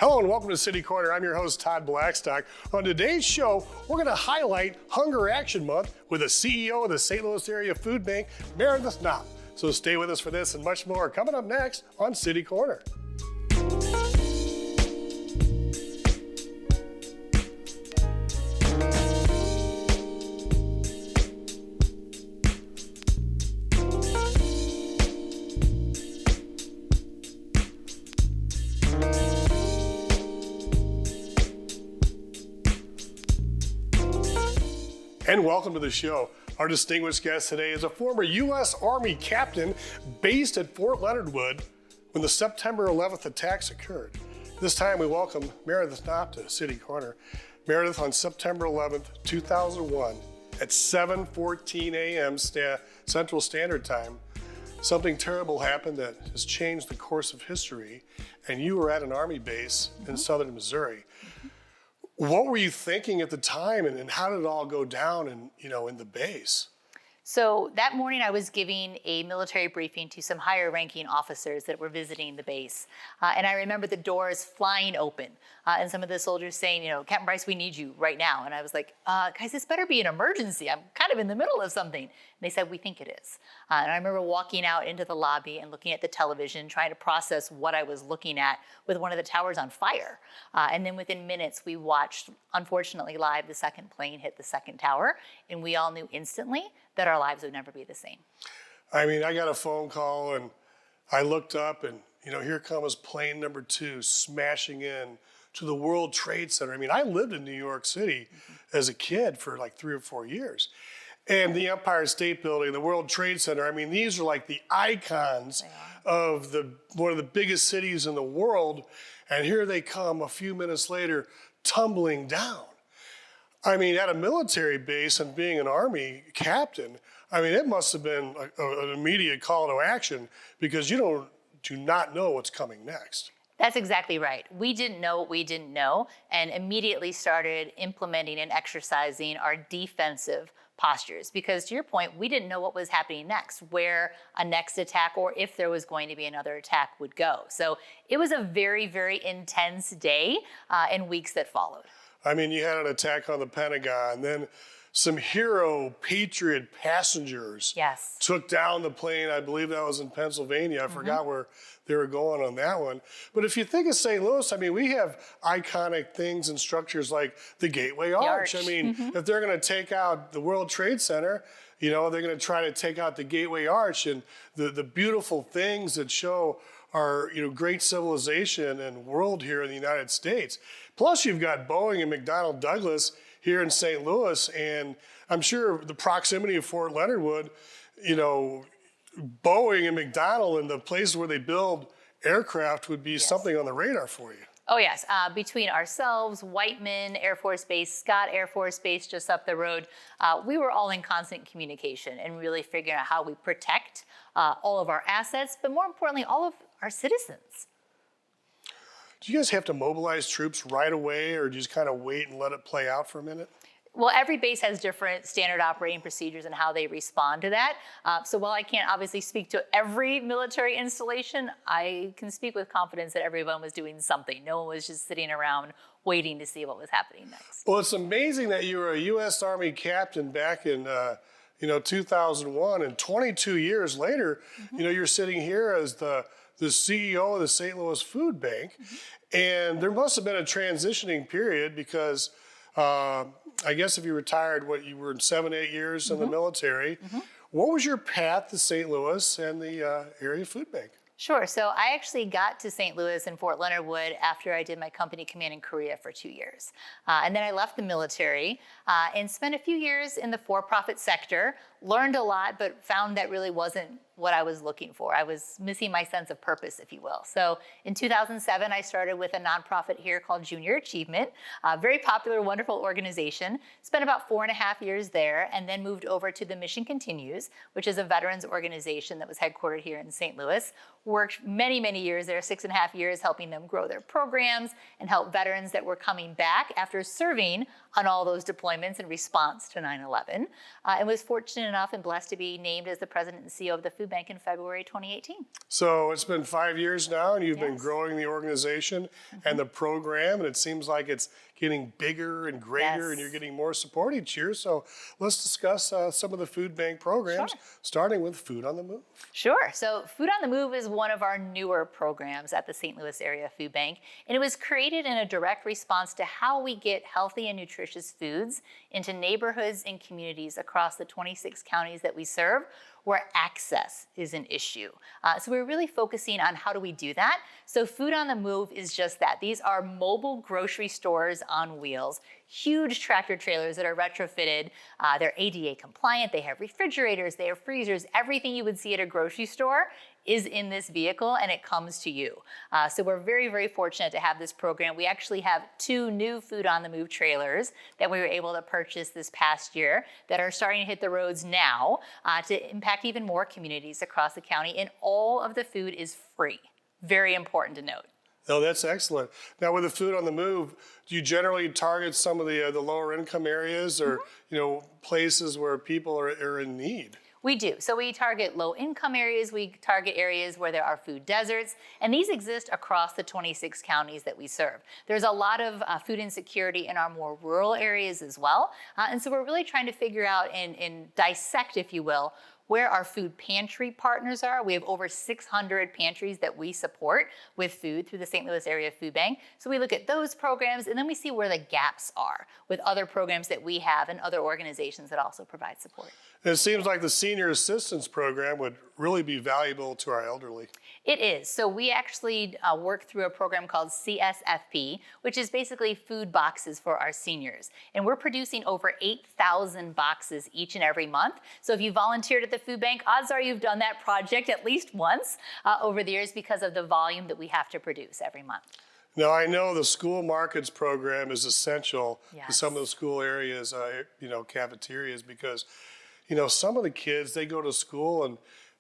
Hello and welcome to City Corner. I'm your host, Todd Blackstock. On today's show, we're going to highlight Hunger Action Month with the CEO of the St. Louis Area Foodbank, Meredith Knopp. So stay with us for this and much more coming up next on City Corner. And welcome to the show. Our distinguished guest today is a former U.S. Army captain based at Fort Leonard Wood when the September 11th attacks occurred. This time we welcome Meredith Knopp to City Corner. Meredith, on September 11th, 2001, at 7:14 a.m. Central Standard Time, something terrible happened that has changed the course of history, and you were at an Army base in southern Missouri. What were you thinking at the time, and how did it all go down in the base? So that morning I was giving a military briefing to some higher ranking officers that were visiting the base. And I remember the doors flying open and some of the soldiers saying, Captain Bryce, we need you right now. And I was like, guys, this better be an emergency. I'm kind of in the middle of something. And they said, we think it is. And I remember walking out into the lobby and looking at the television, trying to process what I was looking at with one of the towers on fire. And then within minutes, we watched, unfortunately live, the second plane hit the second tower. And we all knew instantly that our lives would never be the same. I mean, I got a phone call and I looked up and, here comes plane number 2 smashing in to the World Trade Center. I mean, I lived in New York City as a kid for like 3 or 4 years. And the Empire State Building, the World Trade Center, I mean, these are like the icons of one of the biggest cities in the world. And here they come a few minutes later, tumbling down. I mean, at a military base and being an Army captain, I mean, it must have been an immediate call to action because you do not know what's coming next. That's exactly right. We didn't know what we didn't know and immediately started implementing and exercising our defensive postures because, to your point, we didn't know what was happening next, where a next attack or if there was going to be another attack would go. So it was a very, very intense day and weeks that followed. I mean, you had an attack on the Pentagon, then some hero patriot passengers took down the plane. I believe that was in Pennsylvania. I forgot where they were going on that one. But if you think of St. Louis, I mean, we have iconic things and structures like the Gateway Arch. I mean, if they're going to take out the World Trade Center, they're going to try to take out the Gateway Arch and the beautiful things that show our great civilization and world here in the United States. Plus, you've got Boeing and McDonnell Douglas here in St. Louis, and I'm sure the proximity of Fort Leonard Wood, Boeing and McDonnell and the places where they build aircraft would be something on the radar for you. Oh, yes. Between ourselves, Whiteman Air Force Base, Scott Air Force Base just up the road, we were all in constant communication and really figuring out how we protect all of our assets, but more importantly, all of our citizens. Do you guys have to mobilize troops right away, or do you just kind of wait and let it play out for a minute? Well, every base has different standard operating procedures and how they respond to that. So while I can't obviously speak to every military installation, I can speak with confidence that everyone was doing something. No one was just sitting around waiting to see what was happening next. Well, it's amazing that you were a U.S. Army captain back in 2001, and 22 years later, you're sitting here as the CEO of the St. Louis Foodbank, and there must have been a transitioning period because I guess if you retired, you were 7-8 years in the military. What was your path to St. Louis and the Area Foodbank? Sure. So I actually got to St. Louis and Fort Leonard Wood after I did my company command in Korea for 2 years. And then I left the military and spent a few years in the for-profit sector, learned a lot, but found that really wasn't what I was looking for. I was missing my sense of purpose, if you will. So in 2007, I started with a nonprofit here called Junior Achievement, a very popular, wonderful organization. Spent about 4.5 years there and then moved over to the Mission Continues, which is a veterans organization that was headquartered here in St. Louis. Worked many, many years there, 6.5 years, helping them grow their programs and help veterans that were coming back after serving on all those deployments in response to 9/11. And was fortunate enough and blessed to be named as the president and CEO of the Foodbank in February 2018. So it's been 5 years now, and you've been growing the organization and the program, and it seems like it's getting bigger and greater, and you're getting more support each year. So let's discuss some of the food bank programs, starting with Food on the Move. Sure. So Food on the Move is one of our newer programs at the St. Louis Area Food Bank, and it was created in a direct response to how we get healthy and nutritious foods into neighborhoods and communities across the 26 counties that we serve, where access is an issue. So we're really focusing on how do we do that. So Food on the Move is just that. These are mobile grocery stores on wheels, huge tractor trailers that are retrofitted. They're ADA compliant, they have refrigerators, they have freezers, everything you would see at a grocery store is in this vehicle, and it comes to you. So we're very, very fortunate to have this program. We actually have 2 new Food on the Move trailers that we were able to purchase this past year that are starting to hit the roads now to impact even more communities across the county, and all of the food is free. Very important to note. Oh, that's excellent. Now, with the Food on the Move, do you generally target some of the lower income areas or places where people are in need? We do. So we target low income areas, we target areas where there are food deserts, and these exist across the 26 counties that we serve. There's a lot of food insecurity in our more rural areas as well. And so we're really trying to figure out and dissect, if you will, where our food pantry partners are. We have over 600 pantries that we support with food through the St. Louis Area Food Bank. So we look at those programs, and then we see where the gaps are with other programs that we have and other organizations that also provide support. It seems like the Senior Assistance Program would really be valuable to our elderly. It is. So we actually work through a program called CSFP, which is basically food boxes for our seniors. And we're producing over 8,000 boxes each and every month. So if you volunteered at the food bank, odds are you've done that project at least once over the years because of the volume that we have to produce every month. Now, I know the school markets program is essential to some of the school areas, cafeterias, because some of the kids, they go to school and,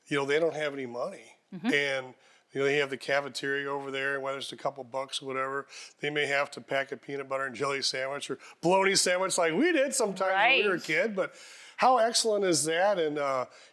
they don't have any money. And, they have the cafeteria over there, and whether it's a couple bucks or whatever, they may have to pack a peanut butter and jelly sandwich or bologna sandwich like we did sometimes when we were a kid. But how excellent is that? And,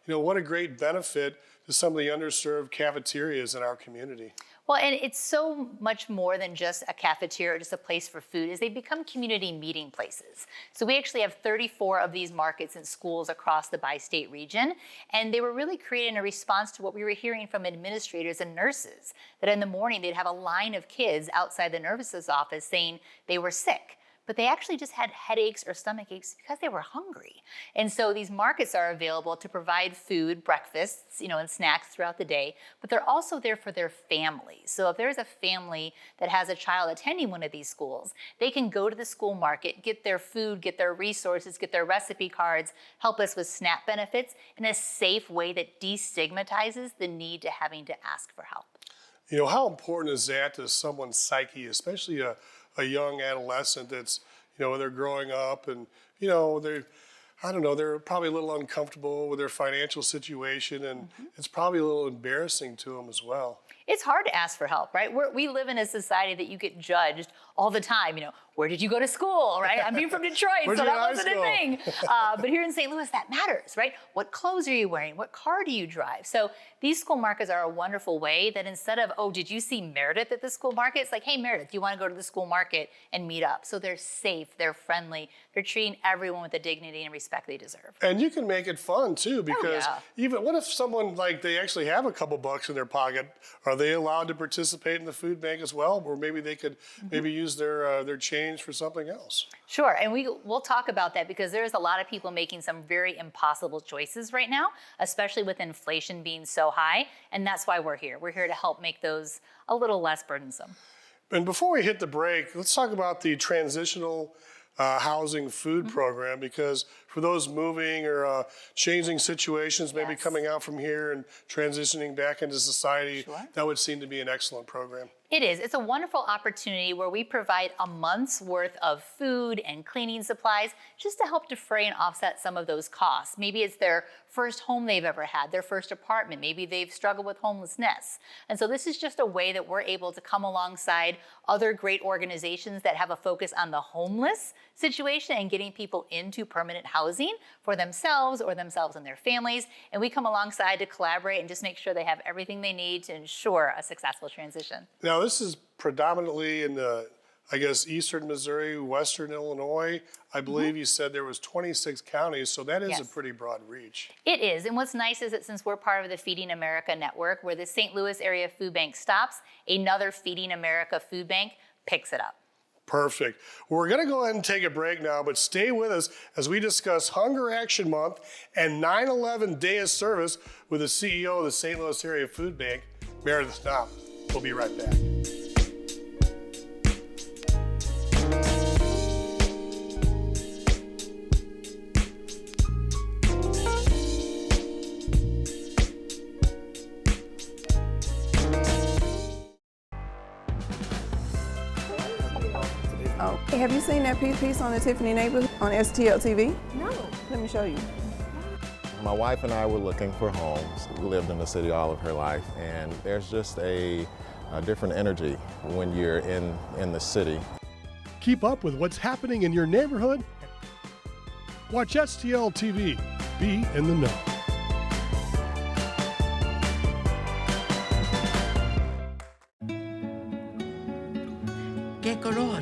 what a great benefit to some of the underserved cafeterias in our community. Well, and it's so much more than just a cafeteria or just a place for food, is they become community meeting places. So we actually have 34 of these markets in schools across the bi-state region, and they were really created in a response to what we were hearing from administrators and nurses, that in the morning they'd have a line of kids outside the nurse's office saying they were sick. But they actually just had headaches or stomach aches because they were hungry. And so these markets are available to provide food, breakfasts, and snacks throughout the day, but they're also there for their families. So if there's a family that has a child attending one of these schools, they can go to the school market, get their food, get their resources, get their recipe cards, help us with SNAP benefits in a safe way that destigmatizes the need to having to ask for help. How important is that to someone's psyche, especially a young adolescent that's, they're growing up and, they're probably a little uncomfortable with their financial situation, and it's probably a little embarrassing to them as well. It's hard to ask for help, right? We live in a society that you get judged all the time. Where did you go to school, right? I'm being from Detroit, so that wasn't a thing. But here in St. Louis, that matters, right? What clothes are you wearing? What car do you drive? So these school markets are a wonderful way that instead of, oh, did you see Meredith at the school market? It's like, hey, Meredith, do you want to go to the school market and meet up? So they're safe, they're friendly, they're treating everyone with the dignity and respect they deserve. And you can make it fun too, because even what if someone, they actually have a couple bucks in their pocket? Are they allowed to participate in the food bank as well? Or maybe they could maybe use their change for something else? Sure, and we'll talk about that because there's a lot of people making some very impossible choices right now, especially with inflation being so high, and that's why we're here. We're here to help make those a little less burdensome. And before we hit the break, let's talk about the transitional housing food program, because for those moving or changing situations, maybe coming out from here and transitioning back into society, that would seem to be an excellent program. It is. It's a wonderful opportunity where we provide a month's worth of food and cleaning supplies just to help defray and offset some of those costs. Maybe it's their first home they've ever had, their first apartment. Maybe they've struggled with homelessness. And so this is just a way that we're able to come alongside other great organizations that have a focus on the homeless situation and getting people into permanent housing for themselves or themselves and their families. And we come alongside to collaborate and just make sure they have everything they need to ensure a successful transition. Now, this is predominantly in the, I guess, eastern Missouri, western Illinois. I believe you said there was 26 counties, so that is a pretty broad reach. It is, and what's nice is that since we're part of the Feeding America network, where the St. Louis Area Foodbank stops, another Feeding America food bank picks it up. Perfect. We're going to go ahead and take a break now, but stay with us as we discuss Hunger Action Month and 9/11 Day of Service with the CEO of the St. Louis Area Foodbank, Meredith Knopp. We'll be right back. Oh, have you seen that piece on the Tiffany neighborhood on STL TV? No. Let me show you. My wife and I were looking for homes. We lived in the city all of her life, and there's just a different energy when you're in the city. Keep up with what's happening in your neighborhood. Watch STL TV. Be in the know. ¿Qué color?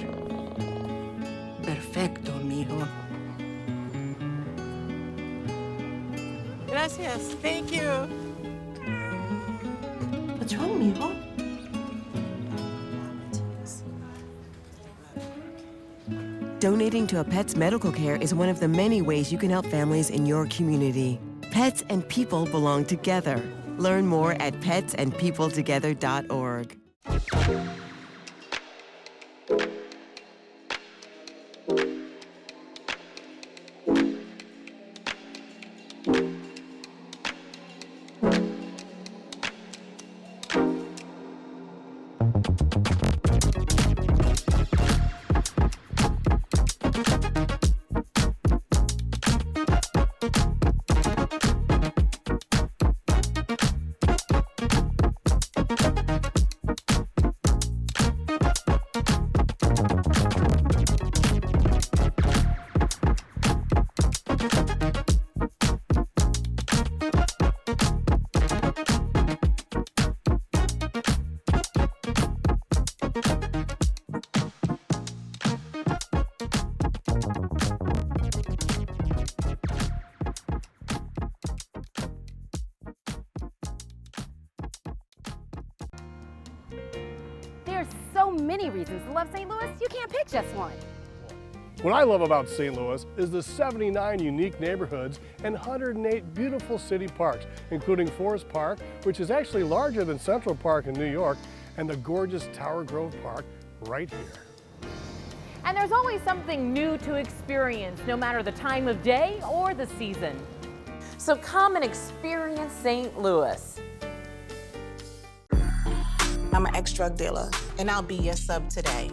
Perfecto, mijo. Gracias. Thank you. What's wrong, mijo? Donating to a pet's medical care is one of the many ways you can help families in your community. Pets and people belong together. Learn more at petsandpeopletogether.org. There's so many reasons to love St. Louis, you can't pick just one. What I love about St. Louis is the 79 unique neighborhoods and 108 beautiful city parks, including Forest Park, which is actually larger than Central Park in New York, and the gorgeous Tower Grove Park right here. And there's always something new to experience, no matter the time of day or the season. So come and experience St. Louis. I'm an ex-drug dealer, and I'll be your sub today.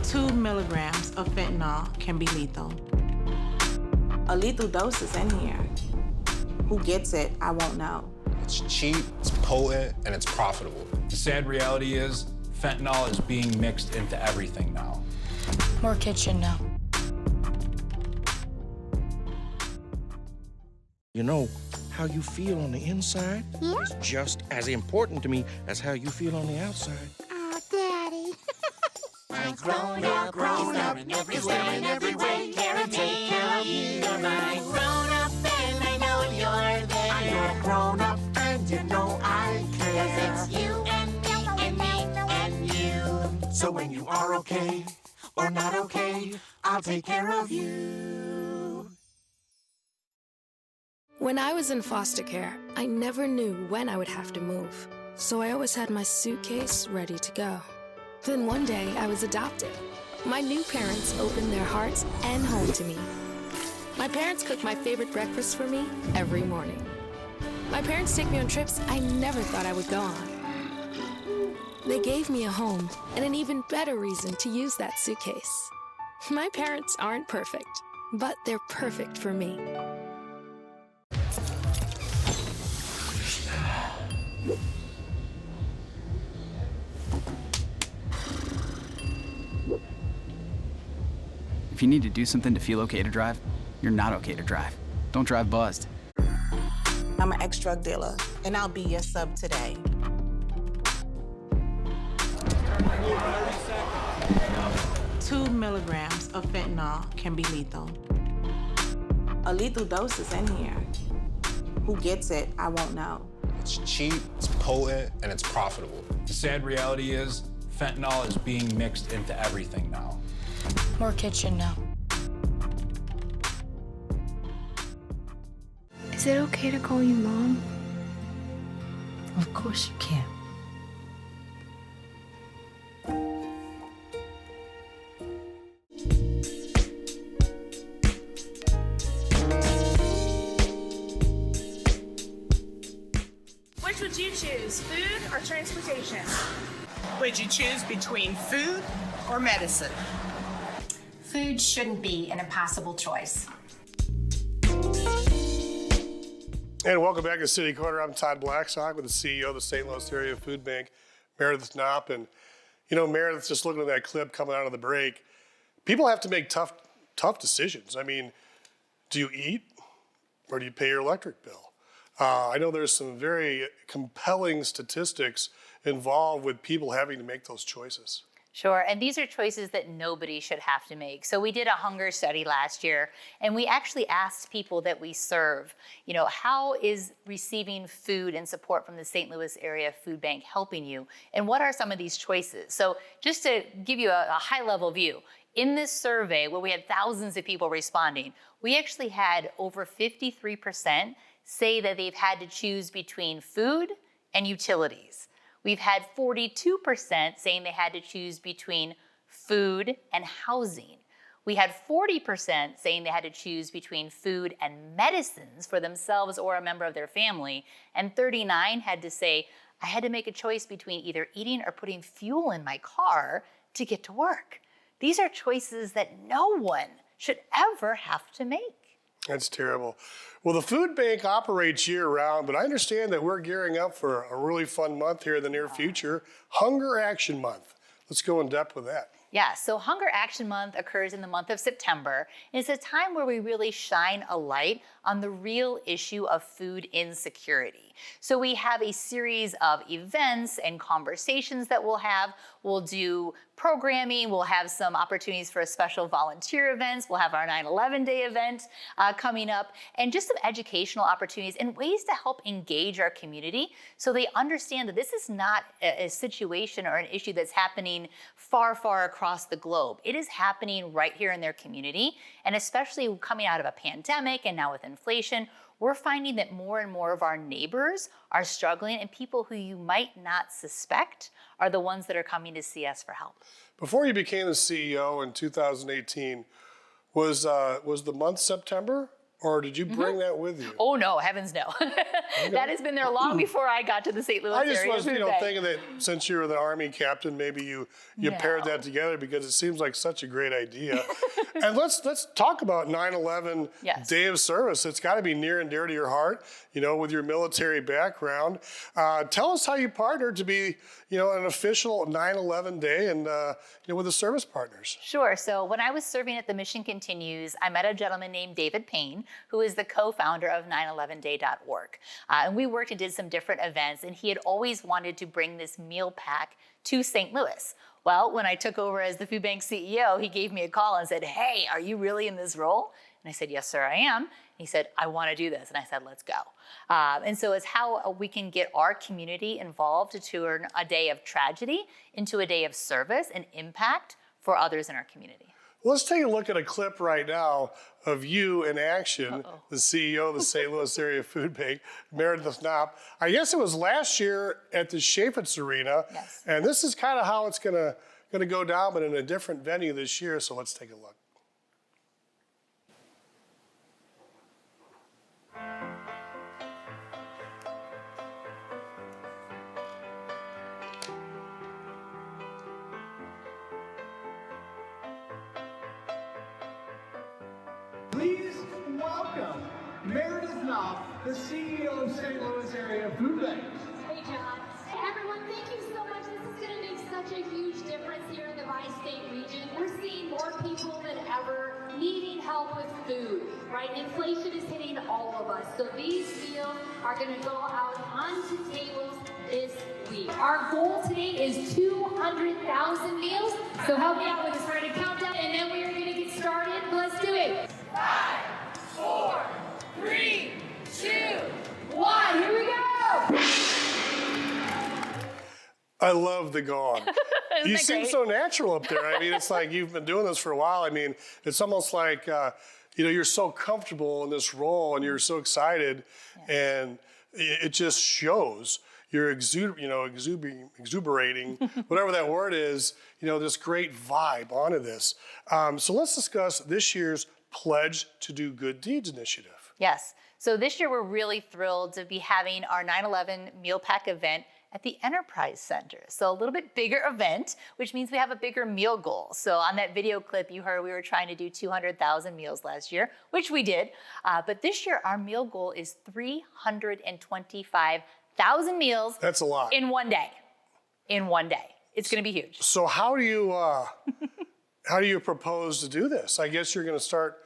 Two milligrams of fentanyl can be lethal. A lethal dose is in here. Who gets it, I won't know. It's cheap, it's potent, and it's profitable. The sad reality is fentanyl is being mixed into everything now. More kitchen now. You know, how you feel on the inside is just as important to me as how you feel on the outside. Oh, Daddy. I'm grown up, is there in every way, care and take care of you. You're my grown up and I know you're there. I'm your grown up and you know I care. 'Cause it's you and me and me and you. So when you are okay or not okay, I'll take care of you. When I was in foster care, I never knew when I would have to move. So I always had my suitcase ready to go. Then one day I was adopted. My new parents opened their hearts and home to me. My parents cooked my favorite breakfast for me every morning. My parents take me on trips I never thought I would go on. They gave me a home and an even better reason to use that suitcase. My parents aren't perfect, but they're perfect for me. If you need to do something to feel okay to drive, you're not okay to drive. Don't drive buzzed. I'm an ex-drug dealer, and I'll be your sub today. Two milligrams of fentanyl can be lethal. A lethal dose is in here. Who gets it, I won't know. It's cheap, it's potent, and it's profitable. The sad reality is fentanyl is being mixed into everything now. More kitchen now. Is it okay to call you Mom? Of course you can. Which would you choose, food or transportation? Would you choose between food or medicine? Food shouldn't be an impossible choice. And welcome back to City Corner. I'm Todd Blackstock with the CEO of the St. Louis Area Foodbank, Meredith Knopp. And, you know, Meredith, just looking at that clip coming out of the break, people have to make tough decisions. I mean, do you eat or do you pay your electric bill? I know there's some very compelling statistics involved with people having to make those choices. Sure, and these are choices that nobody should have to make. So we did a hunger study last year, and we actually asked people that we serve, you know, how is receiving food and support from the St. Louis Area Foodbank helping you? And what are some of these choices? So just to give you a high-level view, in this survey where we had thousands of people responding, we actually had over 53% say that they've had to choose between food and utilities. We've had 42% saying they had to choose between food and housing. We had 40% saying they had to choose between food and medicines for themselves or a member of their family. And 39% had to say, I had to make a choice between either eating or putting fuel in my car to get to work. These are choices that no one should ever have to make. That's terrible. Well, the food bank operates year-round, but I understand that we're gearing up for a really fun month here in the near future, Hunger Action Month. Let's go in depth with that. Yeah, so Hunger Action Month occurs in the month of September. And it's a time where we really shine a light on the real issue of food insecurity. So we have a series of events and conversations that we'll have. We'll do programming, we'll have some opportunities for special volunteer events, we'll have our 9/11 Day event coming up, and just some educational opportunities and ways to help engage our community so they understand that this is not a situation or an issue that's happening far, far across the globe. It is happening right here in their community, and especially coming out of a pandemic and now with inflation, we're finding that more and more of our neighbors are struggling, and people who you might not suspect are the ones that are coming to see us for help. Before you became the CEO in 2018, was the month September? Or did you bring that with you? Oh no, heavens no. That has been there long before I got to the St. Louis area. I just was thinking that since you were the Army captain, maybe you paired that together because it seems like such a great idea. And let's talk about 9/11 Day of Service. It's got to be near and dear to your heart, you know, with your military background. Tell us how you partnered to be, you know, an official 9/11 Day and you know, with the service partners. Sure. So when I was serving at the Mission Continues, I met a gentleman named David Payne, who is the co-founder of 911day.org. And we worked and did some different events, and he had always wanted to bring this meal pack to St. Louis. Well, when I took over as the Food Bank CEO, he gave me a call and said, hey, are you really in this role? And I said, yes, sir, I am. And he said, I want to do this. And I said, let's go. And so it's how we can get our community involved to turn a day of tragedy into a day of service and impact for others in our community. Let's take a look at a clip right now of you in action, the CEO of the St. Louis Area Foodbank, Meredith Knopp. I guess it was last year at the Chaffetz Arena, and this is kind of how it's gonna go down, but in a different venue this year. So let's take a look. Knopp, the CEO of St. Louis Area Foodbank. Hey, John. Hey, everyone, thank you so much. This is going to make such a huge difference here in the Bi-State region. We're seeing more people than ever needing help with food, right? Inflation is hitting all of us. So these meals are going to go out onto tables this week. Our goal today is 200,000 meals. So help me out with this. We're going to count down, and then we are going to get started. Let's do it. 5, 4, 3, 2, 1. Here we go. I love the gong. You seem so natural up there. I mean, it's like you've been doing this for a while. I mean, it's almost like, you're so comfortable in this role and you're so excited, and it just shows. You're exuberating, whatever that word is, this great vibe onto this. So let's discuss this year's Pledge to Do Good Deeds initiative. Yes. So this year we're really thrilled to be having our 9/11 Meal Pack event at the Enterprise Center. So a little bit bigger event, which means we have a bigger meal goal. So on that video clip you heard, we were trying to do 200,000 meals last year, which we did. But this year our meal goal is 325,000 meals. That's a lot. In one day. It's going to be huge. So how do you propose to do this? I guess you're going to start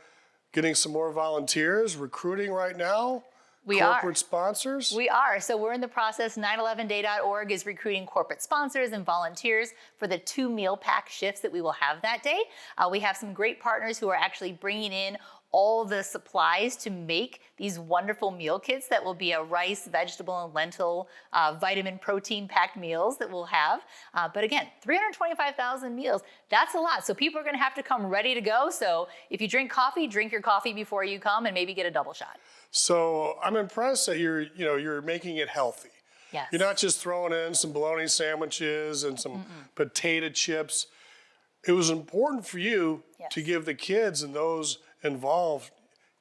getting some more volunteers, recruiting right now? Corporate sponsors? We are. So we're in the process. 911day.org is recruiting corporate sponsors and volunteers for the 2 meal pack shifts that we will have that day. We have some great partners who are actually bringing in all the supplies to make these wonderful meal kits that will be a rice, vegetable, and lentil, vitamin, protein packed meals that we'll have. But again, 325,000 meals, that's a lot. So people are going to have to come ready to go. So if you drink coffee, drink your coffee before you come and maybe get a double shot. So I'm impressed that you're making it healthy. Yes. You're not just throwing in some bologna sandwiches and some potato chips. It was important for you to give the kids and those involved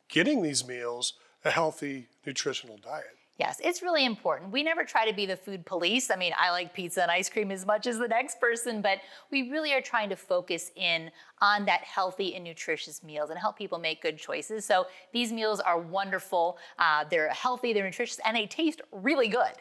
getting these meals a healthy, nutritional diet. Yes, it's really important. We never try to be the food police. I mean, I like pizza and ice cream as much as the next person, but we really are trying to focus in on that healthy and nutritious meals and help people make good choices. So these meals are wonderful. They're healthy, they're nutritious, and they taste really good.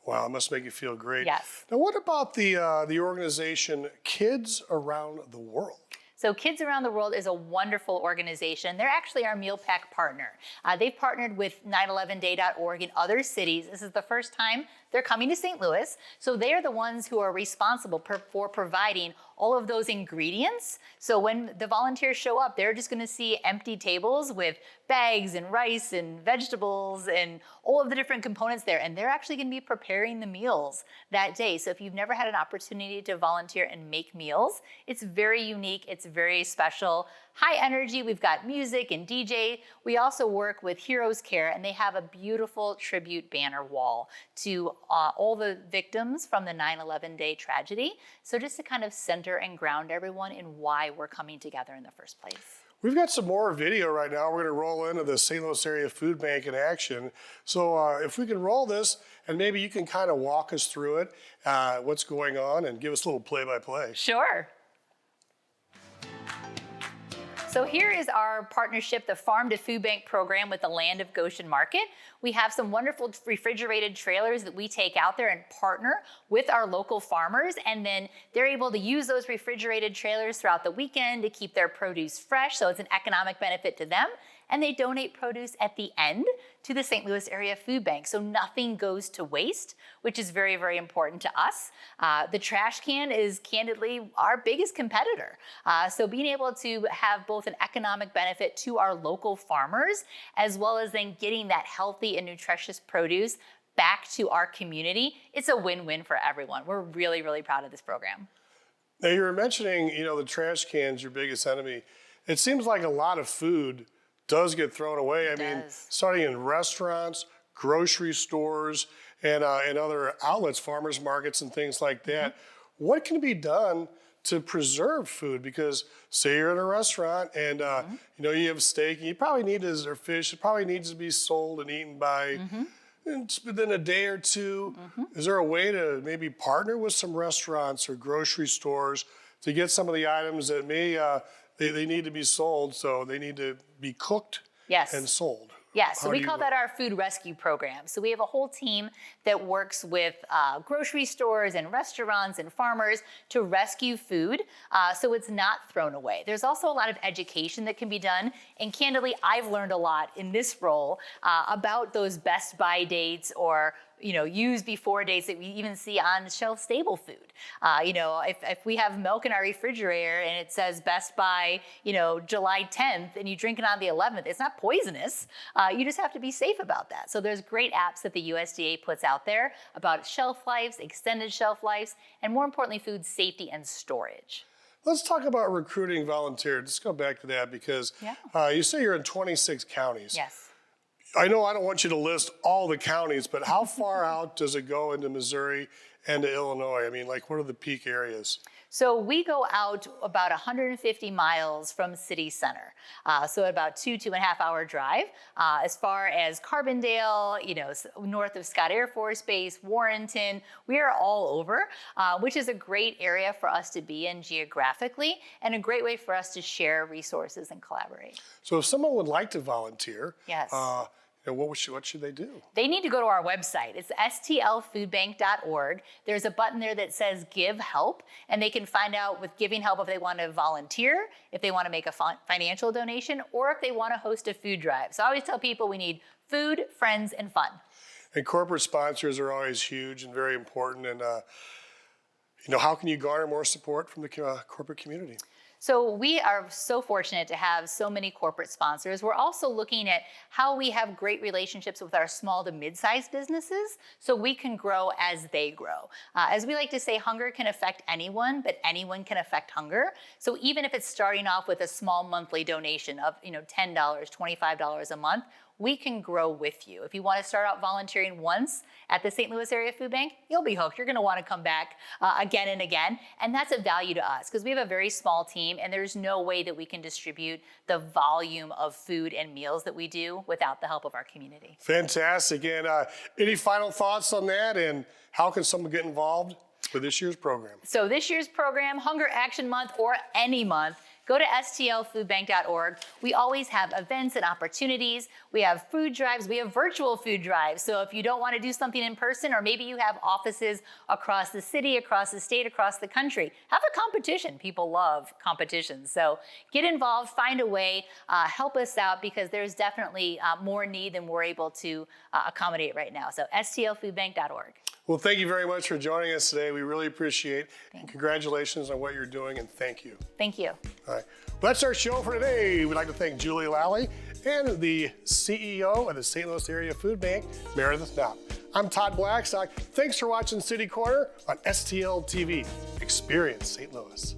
Wow, it must make you feel great. Yes. Now, what about the organization Kids Around the World? So Kids Around the World is a wonderful organization. They're actually our meal pack partner. They've partnered with 911day.org in other cities. This is the first time they're coming to St. Louis. So they are the ones who are responsible for providing all of those ingredients. So when the volunteers show up, they're just gonna see empty tables with bags and rice and vegetables and all of the different components there. And they're actually gonna be preparing the meals that day. So if you've never had an opportunity to volunteer and make meals, it's very unique, it's very special. High energy, we've got music and DJ. We also work with Heroes Care, and they have a beautiful tribute banner wall to all the victims from the 9/11 day tragedy. So just to kind of center and ground everyone in why we're coming together in the first place. We've got some more video right now. We're going to roll into the St. Louis Area Foodbank in action. So if we can roll this, and maybe you can kind of walk us through it, what's going on, and give us a little play-by-play. Sure. So here is our partnership, the Farm to Food Bank program with the Land of Goshen Market. We have some wonderful refrigerated trailers that we take out there and partner with our local farmers, and then they're able to use those refrigerated trailers throughout the weekend to keep their produce fresh, so it's an economic benefit to them. And they donate produce at the end to the St. Louis Area Food Bank. So nothing goes to waste, which is very, very important to us. The trash can is candidly our biggest competitor. So being able to have both an economic benefit to our local farmers, as well as then getting that healthy and nutritious produce back to our community, it's a win-win for everyone. We're really, really proud of this program. Now you were mentioning, the trash can's your biggest enemy. It seems like a lot of food does get thrown away. I mean, starting in restaurants, grocery stores, and other outlets, farmers markets and things like that. What can be done to preserve food? Because say you're in a restaurant and you have steak, and you probably need or fish, it probably needs to be sold and eaten by within a day or two. Is there a way to maybe partner with some restaurants or grocery stores to get some of the items that may they need to be sold, so they need to be cooked and sold? Yes, so we call that our food rescue program. So we have a whole team that works with grocery stores and restaurants and farmers to rescue food so it's not thrown away. There's also a lot of education that can be done. And candidly, I've learned a lot in this role about those best by dates or use before dates that we even see on shelf stable food. If we have milk in our refrigerator and it says best by, July 10th and you drink it on the 11th, it's not poisonous. You just have to be safe about that. So there's great apps that the USDA puts out there about shelf lives, extended shelf lives, and more importantly, food safety and storage. Let's talk about recruiting volunteers. Let's go back to that because you say you're in 26 counties. Yes. I know I don't want you to list all the counties, but how far out does it go into Missouri and to Illinois? I mean, what are the peak areas? So we go out about 150 miles from city center. So about 2.5 hour drive. As far as Carbondale, north of Scott Air Force Base, Warrenton, we are all over, which is a great area for us to be in geographically and a great way for us to share resources and collaborate. So if someone would like to volunteer, yes. What should they do? They need to go to our website. It's stlfoodbank.org. There's a button there that says Give Help, and they can find out with giving help if they want to volunteer, if they want to make a financial donation, or if they want to host a food drive. So I always tell people we need food, friends, and fun. And corporate sponsors are always huge and very important. And how can you garner more support from the corporate community? So we are so fortunate to have so many corporate sponsors. We're also looking at how we have great relationships with our small to mid-sized businesses so we can grow as they grow. As we like to say, hunger can affect anyone, but anyone can affect hunger. So even if it's starting off with a small monthly donation of $10, $25 a month, we can grow with you. If you want to start out volunteering once at the St. Louis Area Food Bank, you'll be hooked. You're going to want to come back again and again. And that's a value to us because we have a very small team and there's no way that we can distribute the volume of food and meals that we do without the help of our community. Fantastic. And any final thoughts on that? And how can someone get involved with this year's program? So this year's program, Hunger Action Month or any month, go to stlfoodbank.org. We always have events and opportunities. We have food drives. We have virtual food drives. So if you don't want to do something in person, or maybe you have offices across the city, across the state, across the country, have a competition. People love competitions. So get involved, find a way, help us out because there's definitely more need than we're able to accommodate right now. So stlfoodbank.org. Well, thank you very much for joining us today. We really appreciate it. And congratulations on what you're doing, and thank you. Thank you. All right. Well, that's our show for today. We'd like to thank Julie Lally and the CEO of the St. Louis Area Food Bank, Meredith Knopp. I'm Todd Blackstock. Thanks for watching City Corner on STL TV. Experience St. Louis.